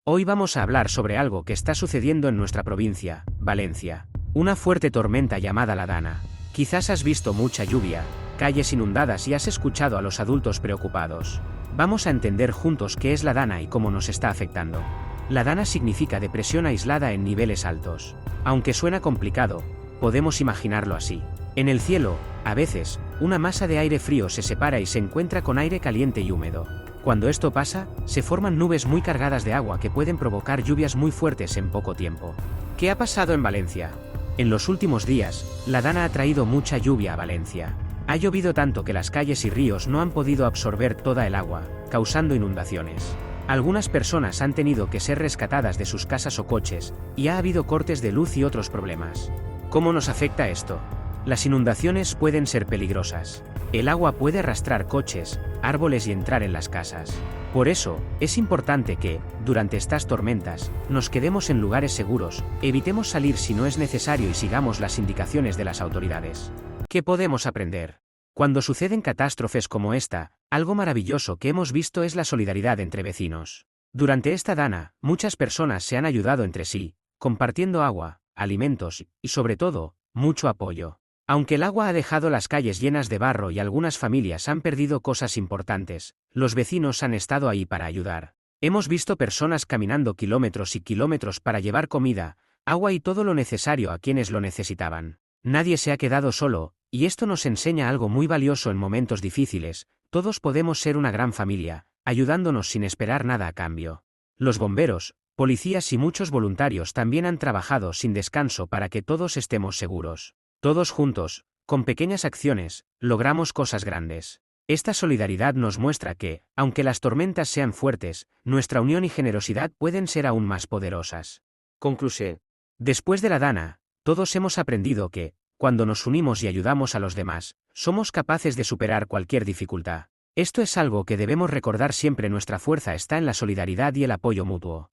Hoy vamos a hablar sobre algo que está sucediendo en nuestra provincia, Valencia. Una fuerte tormenta llamada la Dana. Quizás has visto mucha lluvia, calles inundadas y has escuchado a los adultos preocupados. Vamos a entender juntos qué es la Dana y cómo nos está afectando. La Dana significa depresión aislada en niveles altos. Aunque suena complicado, podemos imaginarlo así. En el cielo, a veces, una masa de aire frío se separa y se encuentra con aire caliente y húmedo. Cuando esto pasa, se forman nubes muy cargadas de agua que pueden provocar lluvias muy fuertes en poco tiempo. ¿Qué ha pasado en Valencia? En los últimos días, la Dana ha traído mucha lluvia a Valencia. Ha llovido tanto que las calles y ríos no han podido absorber toda el agua, causando inundaciones. Algunas personas han tenido que ser rescatadas de sus casas o coches, y ha habido cortes de luz y otros problemas. ¿Cómo nos afecta esto? Las inundaciones pueden ser peligrosas. El agua puede arrastrar coches, árboles y entrar en las casas. Por eso, es importante que, durante estas tormentas, nos quedemos en lugares seguros, evitemos salir si no es necesario y sigamos las indicaciones de las autoridades. ¿Qué podemos aprender? Cuando suceden catástrofes como esta, algo maravilloso que hemos visto es la solidaridad entre vecinos. Durante esta Dana, muchas personas se han ayudado entre sí, compartiendo agua, alimentos y, sobre todo, mucho apoyo. Aunque el agua ha dejado las calles llenas de barro y algunas familias han perdido cosas importantes, los vecinos han estado ahí para ayudar. Hemos visto personas caminando kilómetros y kilómetros para llevar comida, agua y todo lo necesario a quienes lo necesitaban. Nadie se ha quedado solo, y esto nos enseña algo muy valioso en momentos difíciles: todos podemos ser una gran familia, ayudándonos sin esperar nada a cambio. Los bomberos, policías y muchos voluntarios también han trabajado sin descanso para que todos estemos seguros. Todos juntos, con pequeñas acciones, logramos cosas grandes. Esta solidaridad nos muestra que, aunque las tormentas sean fuertes, nuestra unión y generosidad pueden ser aún más poderosas. Conclusión. Después de la Dana, todos hemos aprendido que, cuando nos unimos y ayudamos a los demás, somos capaces de superar cualquier dificultad. Esto es algo que debemos recordar siempre: nuestra fuerza está en la solidaridad y el apoyo mutuo.